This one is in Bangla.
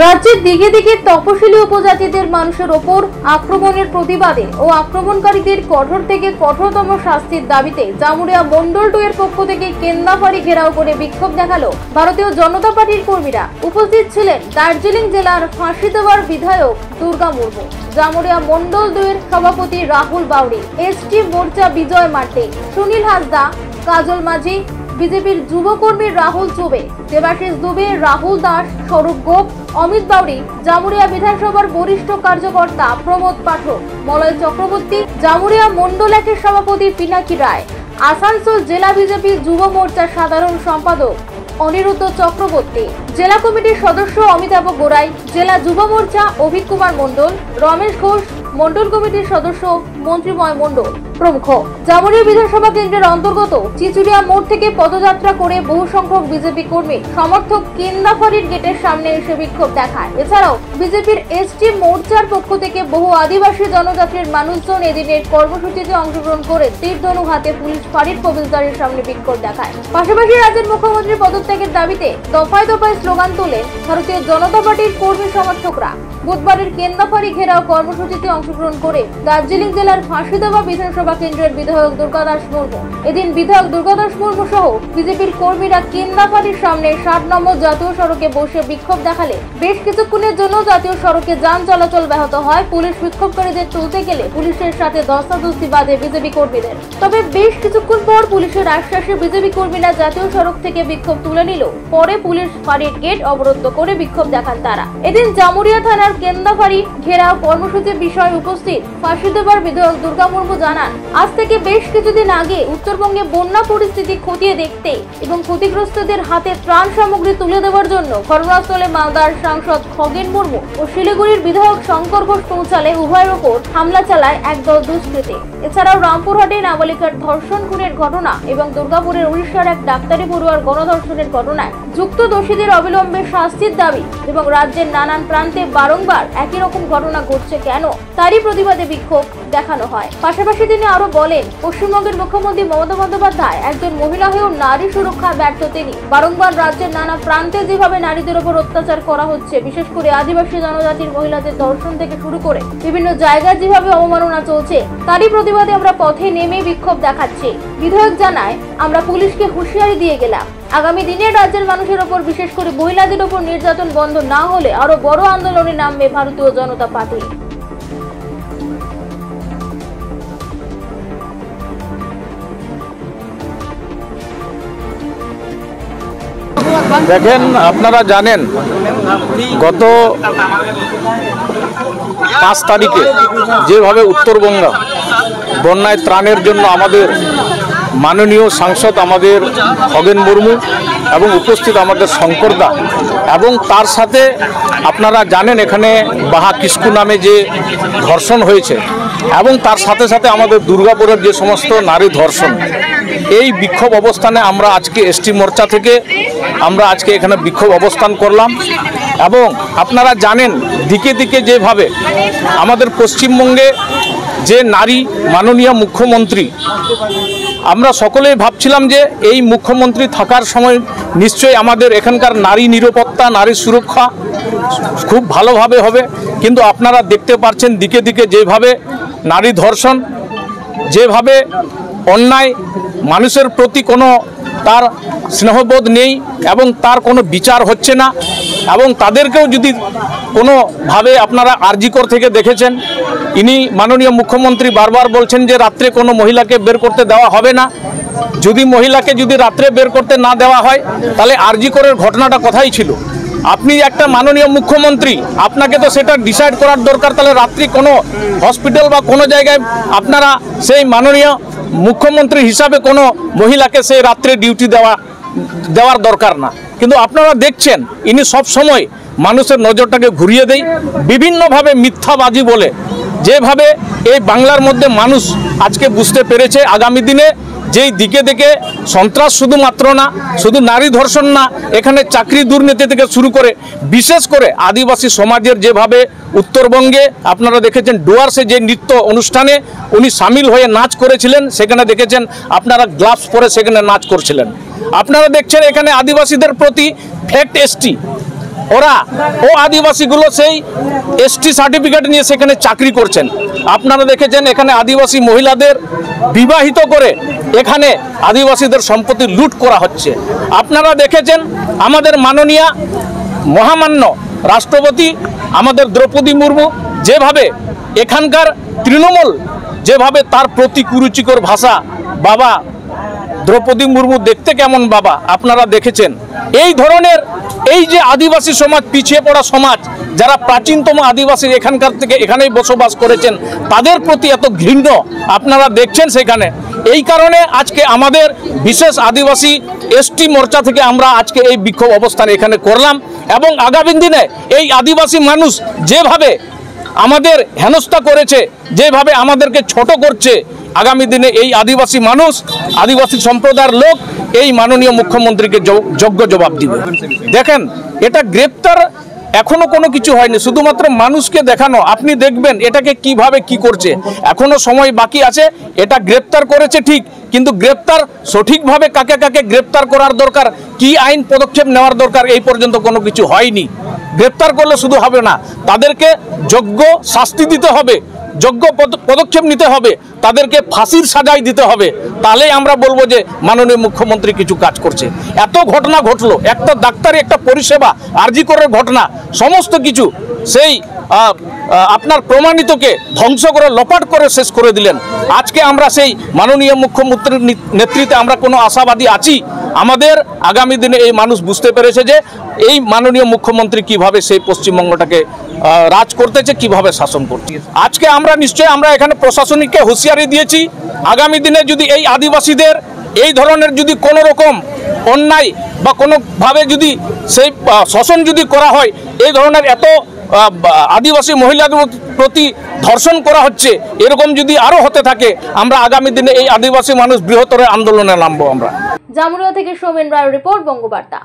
রাজ্যের দিকে দিকে তপশিলি উপজাতিদের মানুষের ওপর আক্রমণের প্রতিবাদে ও আক্রমণকারীদের কঠোর থেকে কঠোরতম শাস্তির দাবিতে জামুরিয়া মন্ডল 2 এর পক্ষ থেকে কেন্দাফাড়ি ঘেরাও করে বিক্ষোভ দেখালো ভারতীয় জনতা পার্টির কর্মীরা। উপস্থিত ছিলেন দার্জিলিং জেলার ফাঁসিদেওয়ার বিধায়ক দুর্গা মুর্মু, জামুরিয়া মন্ডল 2 এর সভাপতি রাহুল বাউরি, এসটি মোর্চা বিজয় মার্টে, সুনীল হাসদা, কাজল মাঝি, বিজেপির যুবকর্মী রাহুল চৌবে, দেবাশিস দুবে, রাহুল দাস, স্বরূপ গোপ, অমিত বাউরি, জামুরিয়া বিধানসভার বরিষ্ঠ কার্যকর্তা প্রমোদ পাঠক, মলয় চক্রবর্তী, জামুরিয়া মন্ডল 1 এর সভাপতি পিনাকি রায়, আসানসোল জেলা বিজেপি যুব মোর্চার সাধারণ সম্পাদক অনিরুদ্ধ চক্রবর্তী, জেলা কমিটির সদস্য অমিতাভ গোড়াই, জেলা যুব মোর্চা অভিক কুমার মন্ডল, রমেশ ঘোষ, মন্ডল কমিটির সদস্য মন্ত্রীময় মন্ডল প্রমুখ। জামুরিয়া বিধানসভা কেন্দ্রের অন্তর্গত চিচুড়িয়া মোড় থেকে পদযাত্রা করে বহু সংখ্যক বিজেপি কর্মী সমর্থক কেন্দাফাড়ির গেটের সামনে এসে বিক্ষোভ দেখায়। এছাড়াও বিজেপির এসটি মোর্চার পক্ষ থেকে বহু আদিবাসী জনজাতির মানুষজন এদিনের কর্মসূচিতে অংশগ্রহণ করে তীরধনু হাতে পুলিশ ফাঁড়ির প্রবেশদ্বারের সামনে বিক্ষোভ দেখায়। পাশাপাশি রাজ্যের মুখ্যমন্ত্রীর পদত্যাগের দাবিতে দফায় দফায় স্লোগান তোলেন ভারতীয় জনতা পার্টির কর্মী সমর্থকরা। বুধবারের কেন্দাফাড়ি ঘেরাও কর্মসূচিতে অংশগ্রহণ করে দার্জিলিং জেলার ফাঁসিদেওয়া বিধানসভা কেন্দ্রের বিধায়ক দুর্গাদাস মুর্মু। এদিন বিধায়ক দুর্গাদাস মুর্মু সহ বিজেপির কর্মীরা কেন্দাফাড়ির সামনে 60 নম্বর জাতীয় সড়কে বসে বিক্ষোভ দেখালে বেশ কিছুক্ষণের জন্য জাতীয় সড়কে যান চলাচল ব্যাহত হয়। পুলিশ বিক্ষোভকারীদের তুলতে গেলে পুলিশের সাথে ধস্তাধস্তি বাঁধে বিজেপি কর্মীদের। তবে বেশ কিছুক্ষণ পর পুলিশের আশ্বাসে বিজেপি কর্মীরা জাতীয় সড়ক থেকে বিক্ষোভ তুলে নিল। পরে পুলিশ ফাঁড়ির গেট অবরুদ্ধ করে বিক্ষোভ দেখান তারা। এদিন জামুরিয়া থানার কেন্দাফাড়ি ঘেরাও কর্মসূচির বিষয়ে উপস্থিত ফাঁসিদেওয়ার বিধায়ক দুর্গা মুর্মু জানান, আজ থেকে বেশ কিছুদিন আগে উত্তরবঙ্গে বন্যা পরিস্থিতি খতিয়ে দেখতে এবং ক্ষতিগ্রস্তদের হাতে ত্রাণ সামগ্রী তুলে দেওয়ার জন্য ঘটনাস্থলে মালদার সাংসদ খগেন মুর্মু ও শিলিগুড়ির বিধায়ক শঙ্কর ঘোষ পৌঁছালে উভয়ের ওপর হামলা চালায় একদল দুষ্কৃতী। এছাড়াও রামপুরহাটে নাবালিকার ধর্ষণ খুনের ঘটনা এবং দুর্গাপুরের উড়িষ্যার এক ডাক্তারি পড়ুয়ার গণধর্ষণের ঘটনায় যুক্ত দোষীদের অবিলম্বে শাস্তির দাবি এবং রাজ্যের নানান প্রান্তে বারংবার একই রকম ঘটনা ঘটছে কেন তারই প্রতিবাদে বিক্ষোভ দেখানো হয়। পাশাপাশি তিনি আরো বলেন, পশ্চিমবঙ্গের মুখ্যমন্ত্রী মমতা বন্দ্যোপাধ্যায় একজন মহিলা হয়েও নারী সুরক্ষায় ব্যর্থ। তিনি বারংবার রাজ্যের নানা প্রান্তে যেভাবে নারীদের উপর অত্যাচার করা হচ্ছে, বিশেষ করে আদিবাসী জনজাতির মহিলাদের ধর্ষণ থেকে শুরু করে বিভিন্ন জায়গায় যেভাবে অবমাননা চলছে তারই প্রতিবাদে আমরা পথে নেমে বিক্ষোভ দেখাচ্ছি। বিধায়ক জানায়, আমরা পুলিশকে হুঁশিয়ারি দিয়ে গেলাম, আগামী দিনে রাজ্যের মানুষের ওপর বিশেষ করে মহিলাদের ওপর নির্যাতন বন্ধ না হলে আরো বড় আন্দোলনে নামবে ভারতীয় জনতা পার্টি। দেখেন, আপনারা জানেন গত 5 তারিখে যেভাবে উত্তরবঙ্গ বন্যায় ত্রাণের জন্য আমাদের মাননীয় সাংসদ আমাদের খগেন মুর্মু এবং উপস্থিত আমাদের শঙ্করদা এবং তার সাথে আপনারা জানেন এখানে বাহা কিস্কু নামে যে ধর্ষণ হয়েছে এবং তার সাথে সাথে আমাদের দুর্গাপুরের যে সমস্ত নারী ধর্ষণ, এই বিক্ষোভ অবস্থানে আমরা আজকে এসটি মোর্চা থেকে আমরা আজকে এখানে বিক্ষোভ অবস্থান করলাম। এবং আপনারা জানেন দিকে দিকে যেভাবে আমাদের পশ্চিমবঙ্গে যে নারী মাননীয় মুখ্যমন্ত্রী, আমরা সকলেই ভাবছিলাম যে এই মুখ্যমন্ত্রী থাকার সময় নিশ্চয়ই আমাদের এখানকার নারী নিরাপত্তা, নারী সুরক্ষা খুব ভালোভাবে হবে, কিন্তু আপনারা দেখতে পাচ্ছেন দিকে দিকে যেভাবে নারী ধর্ষণ, যেভাবে অন্যায়, মানুষের প্রতি কোনো তার স্নেহবোধ নেই এবং তার কোনো বিচার হচ্ছে না। এবং তাদেরকেও যদি কোনোভাবে আপনারা আরজিকর থেকে দেখেছেন, ইনি মাননীয় মুখ্যমন্ত্রী বারবার বলছেন যে রাত্রে কোনো মহিলাকে বের করতে দেওয়া হবে না। যদি মহিলাকে যদি রাত্রে বের করতে না দেওয়া হয় তাহলে আরজিকরের ঘটনাটা কোথায় ছিল? আপনি একটা মাননীয় মুখ্যমন্ত্রী, আপনাকে তো সেটা ডিসাইড করার দরকার। তাহলে রাত্রি কোনো হসপিটাল বা কোনো জায়গায় আপনারা সেই মাননীয় মুখ্যমন্ত্রী হিসাবে কোনো মহিলাকে সেই রাত্রে ডিউটি দেওয়ার দরকার না। কিন্তু আপনারা দেখছেন ইনি সব সময় মানুষের নজরটাকে ঘুরিয়ে দেয় বিভিন্নভাবে মিথ্যাবাজি বলে। যেভাবে এই বাংলার মধ্যে মানুষ আজকে বুঝতে পেরেছে আগামী দিনে যেই দিকে দিকে সন্ত্রাস শুধুমাত্র না, শুধু নারী ধর্ষণ না, এখানে চাকরি দুর্নীতি থেকে শুরু করে বিশেষ করে আদিবাসী সমাজের যেভাবে উত্তরবঙ্গে আপনারা দেখেছেন ডুয়ার্সে যে নৃত্য অনুষ্ঠানে উনি সামিল হয়ে নাচ করেছিলেন, সেখানে দেখেছেন আপনারা গ্লাভস পরে সেখানে নাচ করছিলেন। আপনারা দেখছেন এখানে আদিবাসীদের প্রতি ফ্যাক্ট এসটি, ওরা আদিবাসীগুলো সেই এসটি সার্টিফিকেট নিয়ে সেখানে চাকরি করছেন। আপনারা দেখেছেন এখানে আদিবাসী মহিলাদের বিবাহিত করে এখানে আদিবাসীদের সম্পত্তি লুট করা হচ্ছে। আপনারা দেখেছেন আমাদের মাননীয়া মহামান্য রাষ্ট্রপতি আমাদের দ্রৌপদী মুর্মু যেভাবে এখানকার তৃণমূল যেভাবে তার প্রতি কুরুচিকর ভাষা, বাবা দ্রৌপদী মুর্মু দেখতে কেমন বাবা, আপনারা দেখেছেন। এই ধরনের এই যে আদিবাসী সমাজ, পিছিয়ে পড়া সমাজ, যারা প্রাচীনতম আদিবাসী এখানকার থেকে এখানেই বসবাস করেছেন, তাদের প্রতি এত ঘৃণ্য আপনারা দেখছেন সেখানে। এই কারণে আজকে আমাদের বিশেষ আদিবাসী এসটি মোর্চা থেকে আমরা আজকে এই বিক্ষোভ অবস্থান এখানে করলাম এবং আগামী দিনে এই আদিবাসী মানুষ যেভাবে আমাদের হেনস্থা করেছে, যেভাবে আমাদেরকে ছোট করছে, আগামী দিনে এই আদিবাসী মানুষ, আদিবাসী সম্প্রদায়ের লোক এই মাননীয় মুখ্যমন্ত্রীকে যোগ্য জবাব দিবে। দেখেন, এটা গ্রেপ্তার এখনো কোনো কিছু হয়নি, শুধুমাত্র মানুষকে দেখানো। আপনি দেখবেন এটাকে কিভাবে কি করছে, এখনো সময় বাকি আছে। এটা গ্রেপ্তার করেছে ঠিক, কিন্তু গ্রেপ্তার সঠিকভাবে কাকে কাকে গ্রেপ্তার করার দরকার, কি আইন পদক্ষেপ নেওয়ার দরকার, এই পর্যন্ত কোনো কিছু হয়নি। গ্রেপ্তার করলে শুধু হবে না, তাদেরকে যোগ্য শাস্তি দিতে হবে, যোগ্য পদক্ষেপ নিতে হবে, তাদেরকে ফাঁসির সাজাই দিতে হবে। তাহলেই আমরা বলবো যে মাননীয় মুখ্যমন্ত্রী কিছু কাজ করছে। এত ঘটনা ঘটলো, একটা ডাক্তারি একটা পরিষেবা, আরজি করার ঘটনা, সমস্ত কিছু সেই আপনার প্রমাণিতকে ধ্বংস করে লপাট করে শেষ করে দিলেন। আজকে আমরা সেই মাননীয় মুখ্যমন্ত্রীর নেতৃত্বে আমরা কোনো আশাবাদী আছি। আমাদের আগামী দিনে এই মানুষ বুঝতে পেরেছে যে এই মাননীয় মুখ্যমন্ত্রী কিভাবে সেই পশ্চিমবঙ্গটাকে রাজ করতেছে, কিভাবে শাসন করছে। আজকে আমরা নিশ্চয়ই আমরা এখানে প্রশাসনিককে হুঁশিয়ারি দিয়েছি, আগামী দিনে যদি এই আদিবাসীদের এই ধরনের যদি কোনো রকম অন্যায় বা কোনোভাবে যদি সেই শোষণ যদি করা হয়, এই ধরনের এত আদিবাসী মহিলাদের প্রতি ধর্ষণ করা হচ্ছে, এরকম যদি আরও হতে থাকে, আমরা আগামী দিনে এই আদিবাসী মানুষ বৃহত্তর আন্দোলনে নামবো। আমরা জামুরিয়া থেকে সৌমেন রায়ের রিপোর্ট, বঙ্গবার্তা।